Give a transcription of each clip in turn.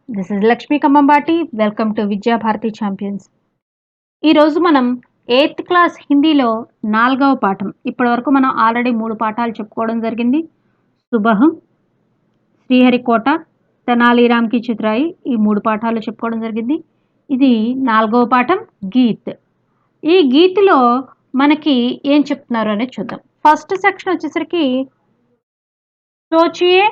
This is Lakshmi Kammambati. Welcome to Vidya Bharati champions. ఈరోజు మనం 8th class హిందీలో 4వ పాఠం. ఇప్పటివరకు మనం ఆల్రెడీ 3 పాఠాలు చెప్పుకోవడం జరిగింది. సుబహ్, శ్రీహరికోట, తెనాలిరామ్ కి చిత్రాయి, ఈ 3 పాఠాలు చెప్పుకోవడం జరిగింది. ఇది 4వ పాఠం గీత్. ఈ గీత్లో మనకి ఏం చెప్తున్నారు అనేది చూద్దాం. ఫస్ట్ సెక్షన్ వచ్చేసరికి సోచియే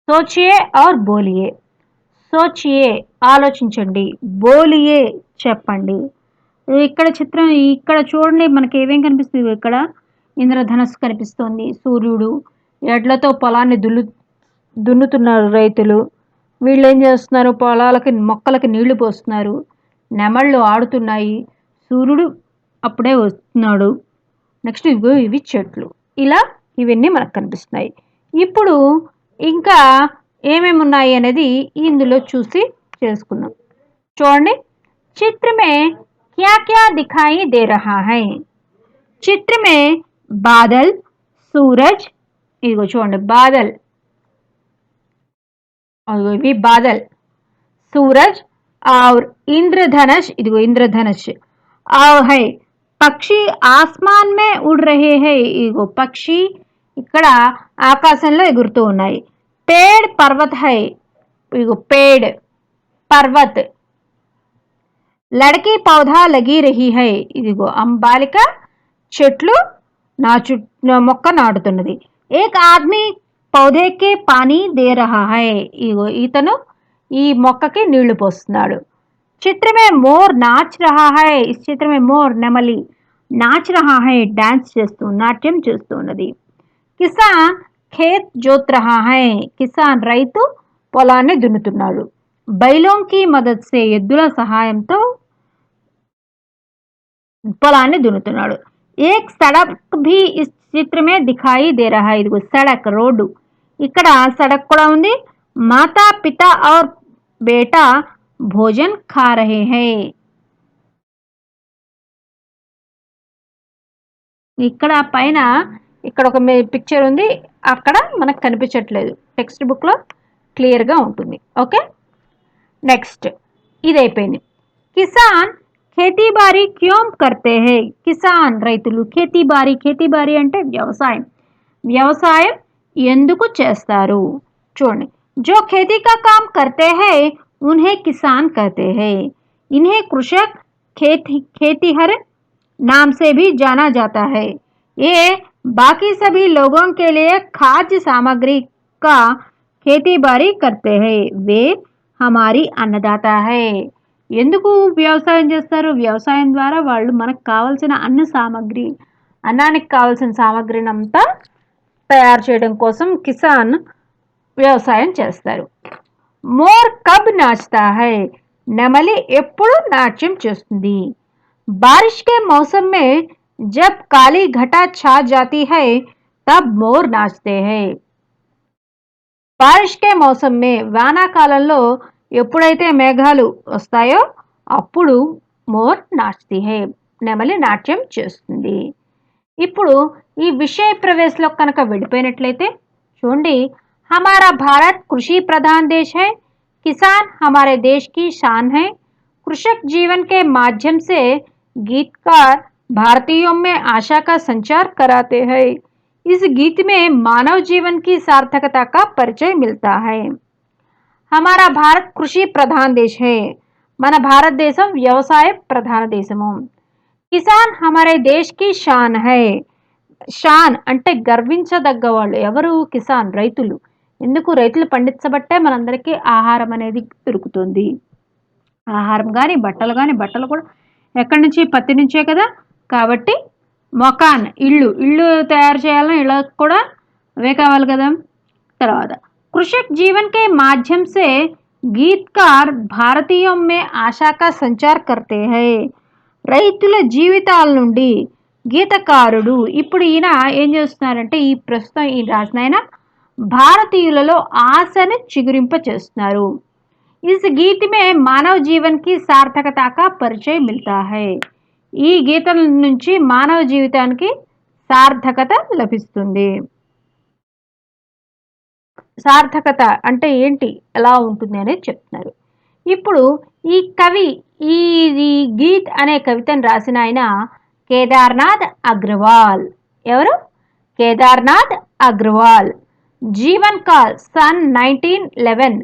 సోచియే ఔర్ బోలియే. సోచియే ఆలోచించండి, బోలియే చెప్పండి. ఇక్కడ చిత్రం ఇక్కడ చూడండి, మనకి ఏమేం కనిపిస్తుంది. ఇక్కడ ఇంద్రధనస్సు కనిపిస్తోంది, సూర్యుడు, ఎడ్లతో పొలాన్ని దున్నుతున్నారు రైతులు. వీళ్ళు ఏం చేస్తున్నారు, పొలాలకి మొక్కలకి నీళ్లు పోస్తున్నారు. నెమళ్ళు ఆడుతున్నాయి, సూర్యుడు అప్పుడే వస్తున్నాడు. నెక్స్ట్ ఇవి చెట్లు, ఇలా ఇవన్నీ మనకు కనిపిస్తున్నాయి. ఇప్పుడు ఇంకా ఏమేమి ఉన్నాయి అనేది ఇందులో చూసి చేసుకుందాం. చూడండి, चित्र में क्या क्या दिखाई दे रहा है. चित्र में बादल, सूरज, ఇదిగో చూడండి బాదల్, ఇవి బాదల్, सूरज और इंद्रधनुष, ఇదిగో ఇంద్రధనుష్, और है పక్షి ఆస్మాన్ మే ఉడ్ రహే హై, ఇదిగో పక్షి ఇక్కడ ఆకాశంలో ఎగురుతూ ఉన్నాయి. పేడ్ పర్వత్ హై, ఇదిగో పేడ్ పర్వత్, లड़की పౌధా లగి రహీ హై, ఇదిగో బాలిక చెట్లు మొక్క నాటుతున్నది. ఏక్ ఆద్మీ పౌధేకి పానీ దే రహా హై, ఇదిగో ఇతను ఈ మొక్కకి నీళ్లు పోస్తున్నాడు. చిత్ర మే మోర్ నాచ్ రహా హై, ఈ చిత్ర మే మోర్ నెమలి నాచ్ రహా హై, డాన్స్ చేస్తూ నాట్యం చేస్తూ ఉన్నది. కిసాన్ ఖేత్ జోత్ రహా హై, కిసాన్ రైతు పొలాన్ని దున్నుతున్నాడు. బైలోం కి మదద్ సే, ఎద్దుల సహాయంతో పొలాన్ని దున్నుతున్నాడు. ఏక్ సడక్ భీ ఇస్ చిత్ర మే దిఖాయి దే రహా, ఇదిగో సడక్ రోడ్డు, ఇక్కడ సడక్ కూడా ఉంది. మాతా పితా ఔర్ బేటా భోజన్ ఖా రహే హై, ఇక్కడ పైన ఇక్కడ ఒక పిక్చర్ ఉంది, అక్కడ మనకు కనిపించట్లేదు, టెక్స్ట్ బుక్లో క్లియర్గా ఉంటుంది. ఓకే, నెక్స్ట్ ఇది అయిపోయింది. కిసాన్ खेती बारी क्यों करते हैं, కిసాన్ రైతులు, खेती బారీ అంటే వ్యవసాయం, వ్యవసాయం ఎందుకు చేస్తారు. చూడండి, जो खेती का काम करते हैं उन्हें किसान कहते हैं. इन्हें कृषक खेतीहर नाम से भी जाना जाता है. ये बाकी सभी लोगों के लिए खाद्य सामग्री का खेती बारी करते हैं. वे हमारी अन्नदाता है. ఎందుకు వ్యవసాయం చేస్తారు, వ్యవసాయం ద్వారా వాళ్ళు మనకు కావాల్సిన అన్న సామాగ్రి, అన్నానికి కావాల్సిన సామాగ్రిని అంతా తయారు చేయడం కోసం కిసాన్ వ్యవసాయం చేస్తారు. మోర్ కబ్ నాచ్తా హై, నెమలి ఎప్పుడు నాట్యం చేస్తుంది. बारिश के मौसम में जब काली घटा छा जाती है तब मोर नाचते हैं. బారిష్ కే మౌసం మే, వానాకాలంలో ఎప్పుడైతే మేఘాలు వస్తాయో అప్పుడు మోర్ నాచ్తీ హై, నెమలి నాట్యం చేస్తుంది. ఇప్పుడు ఈ విషయ ప్రవేశంలో కనుక వెళ్ళిపోయినట్లయితే చూడండి, हमारा भारत कृषि प्रधान देश है. किसान हमारे देश की शान है. कृषक जीवन के माध्यम से गीतकार भारतीयों में आशा का संचार कराते हैं. इस गीत में मानव जीवन की सार्थकता का परिचय मिलता है. हमारा भारत कृषि प्रधान देश है. మన భారతదేశం వ్యవసాయ ప్రధాన దేశము. కిసాన్ హమారే దేశ్ కి షాన్ హై, షాన్ అంటే గర్వించదగ్గ వాళ్ళు ఎవరు, కిసాన్ రైతులు. ఎందుకు, రైతులు పండించబట్టే మనందరికీ ఆహారం అనేది దొరుకుతుంది. ఆహారం కానీ బట్టలు కానీ, బట్టలు కూడా ఎక్కడి నుంచి, పత్తి నుంచే కదా. కాబట్టి మకాన్ ఇళ్ళు తయారు చేయాలని ఇళ్ళకు కూడా అవే కావాలి కదా. తర్వాత కృషక్ జీవన్ కే మాధ్యం సే గీత్కార్ భారతీయం మే ఆశా కా సంచార్ కర్తే హై, రైతుల జీవితాల నుండి గీతకారుడు. ఇప్పుడు ఈయన ఏం చేస్తున్నారంటే, ఈ ప్రస్తుతం ఈ రాసిన ఆయన భారతీయులలో ఆశను చిగురింప చేస్తున్నారు. ఇస్ గీత్ మే మానవ జీవన్ కి సార్థకత కా పరిచయం మిల్తా హై, ఈ గీతం నుంచి మానవ జీవితానికి సార్థకత లభిస్తుంది. సార్థకత అంటే ఏంటి, ఎలా ఉంటుంది అనేది చెప్తున్నారు. ఇప్పుడు ఈ కవి ఈ ఈ గీత్ అనే కవితను రాసిన ఆయన కేదార్నాథ్ అగ్రవాల్. ఎవరు? కేదార్నాథ్ అగ్రవాల్. जीवन काल सन 1911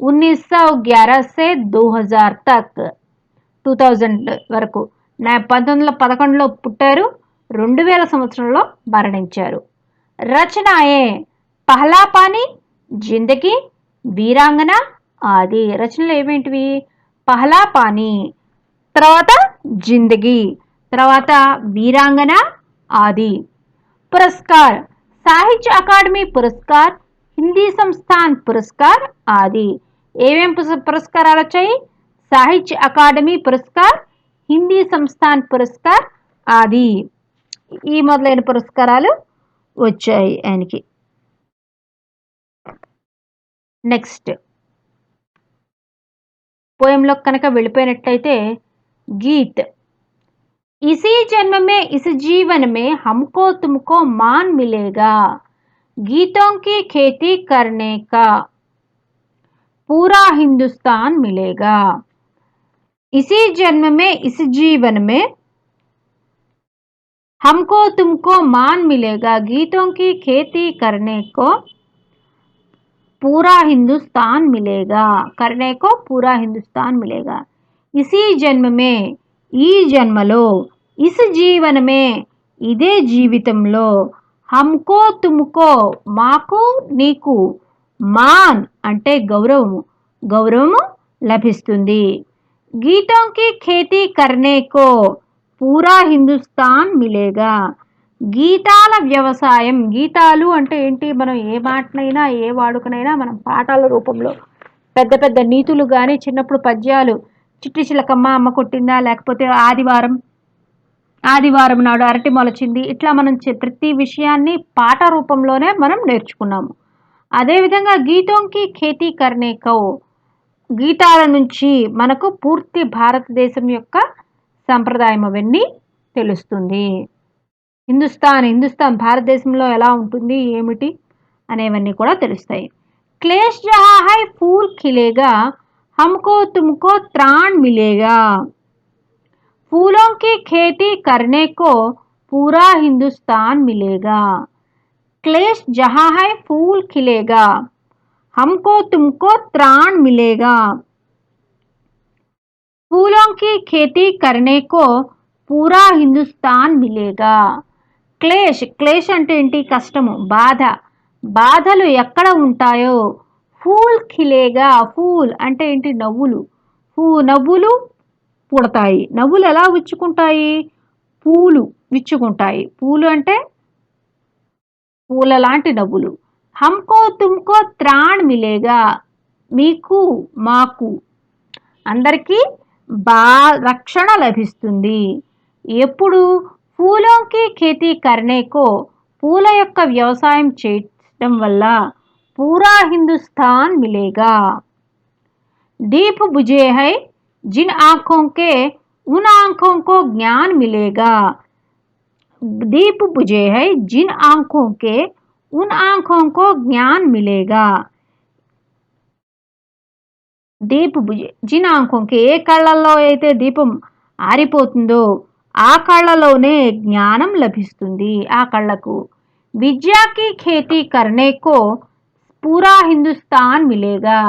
1911 से 2000 तक 2000 వరకు 1911లో పుట్టారు, 2000 సంవత్సరంలో మరణించారు. రచనాయే పహలా పానీ, జిందగీ, వీరాంగన ఆది. రచనలు ఏమేంటివి? పహలా పానీ, తర్వాత జిందగీ, తర్వాత వీరాంగన ఆది. పురస్కార్ साहित्य अकादमी पुरस्कार, हिंदी संस्थान पुरस्कार आदि. ఏమేం పురస్కారాలు వచ్చాయి? సాహిత్య అకాడమీ పురస్కార్, హిందీ సంస్థాన్ పురస్కార్ ఆది. ఈ మొదలైన పురస్కారాలు వచ్చాయి ఆయనకి. నెక్స్ట్ పోయంలో కనుక వెళ్ళిపోయినట్లయితే గీత్. इसी जन्म में इस जीवन में हमको तुमको मान मिलेगा, गीतों की खेती करने का पूरा हिंदुस्तान मिलेगा. इसी जन्म में इस जीवन में हमको तुमको मान मिलेगा, गीतों की खेती करने को पूरा हिंदुस्तान मिलेगा. करने को पूरा हिंदुस्तान मिलेगा. इसी जन्म में, ఈ జన్మలో, ఇస్ జీవనమే ఇదే జీవితంలో, హమ్కో తుమ్కో మాకు నీకు, మాన్ అంటే గౌరవము, గౌరవము లభిస్తుంది. గీతోంకి ఖేతీ కర్నేకో పూరా హిందుస్థాన్ మిలేగా. గీతాల వ్యవసాయం. గీతాలు అంటే ఏంటి? మనం ఏ మాటనైనా ఏ వాడుకనైనా మనం పాఠాల రూపంలో పెద్ద పెద్ద నీతులు కానీ, చిన్నప్పుడు పద్యాలు, చిట్టి చిలకమ్మ అమ్మ కొట్టిందా, లేకపోతే ఆదివారం నాడు అరటి మొలచింది, ఇట్లా మనం ప్రతి విషయాన్ని పాట రూపంలోనే మనం నేర్చుకున్నాము. అదేవిధంగా గీతోంకి ఖేతీ కర్నేకో, గీతాల నుంచి మనకు పూర్తి భారతదేశం యొక్క సంప్రదాయం అవన్నీ తెలుస్తుంది. హిందుస్థాన్ భారతదేశంలో ఎలా ఉంటుంది, ఏమిటి అనేవన్నీ కూడా తెలుస్తాయి. క్లేష్ జహా హై ఫూల్ ఖిలేగా, हमको तुमको त्राण मिलेगा. फूलों की खेती करने को पूरा हिंदुस्तान मिलेगा. क्लेश जहाँ है फूल खिलेगा, हमको तुमको त्राण मिलेगा. फूलों की खेती करने को पूरा हिंदुस्तान मिलेगा. క్లేష్ అంటే ఏంటి? కష్టము, బాధ. బాధలు ఎక్కడ ఉంటాయో, ఫూల్ ఖిలేగా, ఫూల్ అంటే ఏంటి? నవ్వులు. నవ్వులు పుడతాయి. నవ్వులు ఎలా విచ్చుకుంటాయి? పూలు విచ్చుకుంటాయి. పూలు అంటే పూల లాంటి నవ్వులు. హమ్కో తుమ్కో త్రాణ్ మిలేగా, మీకు మాకు అందరికీ రక్షణ లభిస్తుంది. ఎప్పుడు? పూలోంకి ఖేతీ కర్నేకో, పూల యొక్క వ్యవసాయం చేయడం వల్ల पूरा हिंदुस्तान मिलेगा. दीप बुझे है जिन आंखों के, उन आंखों को ज्ञान मिलेगा. दीप बुझे है जिन आंखों के, उन आंखों को ज्ञान मिलेगा. దీప్ బుజే జిన్ ఆంఖోంకే, ఏ కళ్ళల్లో అయితే దీపం ఆరిపోతుందో ఆ కళ్ళలోనే జ్ఞానం లభిస్తుంది. ఆ కళ్ళకు. విద్యాకి ఖేతీ కర్నేకో పూరా హిందుస్థాన్ మిలేగా.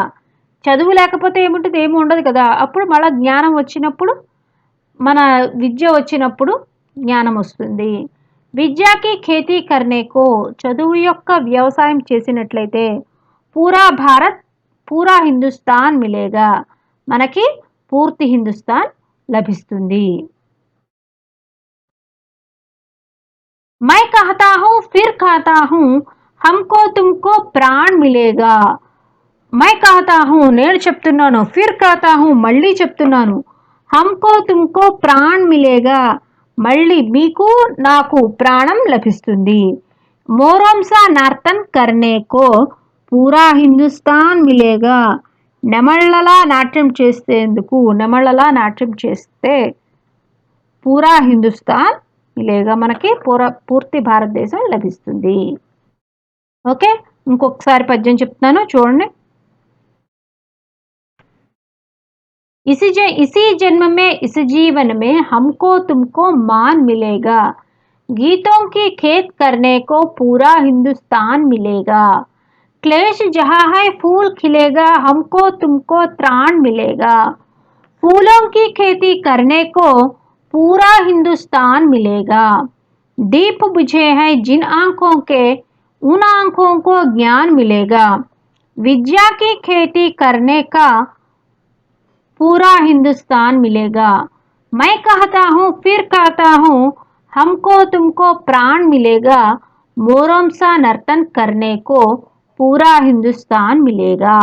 చదువు లేకపోతే ఏముంటుంది? ఏమి ఉండదు కదా. అప్పుడు మళ్ళీ జ్ఞానం వచ్చినప్పుడు, మన విద్య వచ్చినప్పుడు జ్ఞానం వస్తుంది. విద్యాకి ఖేతీ కర్నేకో, చదువు యొక్క వ్యవసాయం చేసినట్లయితే పూరా హిందుస్థాన్ మిలేగా, మనకి పూర్తి హిందుస్థాన్ లభిస్తుంది. मैं कहता हूँ फिर कहता हूँ, हमको तुमको प्राण मिलेगा. मैं कहता हूँ నేను చెప్తున్నాను, फिर कहता हूँ మళ్ళీ చెప్తున్నాను, हमको तुमको प्राण मिलेगा మళ్ళీ మీకు నాకు ప్రాణం లభిస్తుంది. మోరోంసా నర్తన్ కర్నేకో పూరా హిందుస్థాన్ మిలేగా. నెమళ్ళలా నాట్యం చేసేందుకు, నెమళ్ళలా నాట్యం చేస్తే పూరా హిందుస్థాన్ మిలేగా, మనకి పూర్తి భారతదేశం లభిస్తుంది. ఓకే, ఇంకొకసారి పద్యం చెప్తున్నాను చూడండి. इसी जन्म में इस जीवन में हमको तुमको मान मिलेगा, गीतों की खेत करने को पूरा हिंदुस्तान मिलेगा, क्लेश जहाँ है फूल खिलेगा, हमको तुमको त्राण मिलेगा, फूलों की खेती करने को पूरा हिंदुस्तान मिलेगा, दीप बुझे हैं जिन आंखों के उन आंखों को ज्ञान मिलेगा, विद्या की खेती करने का पूरा हिंदुस्तान मिलेगा, मैं कहता हूँ फिर कहता हूँ हमको तुमको प्राण मिलेगा, मोरों सा नर्तन करने को पूरा हिंदुस्तान मिलेगा.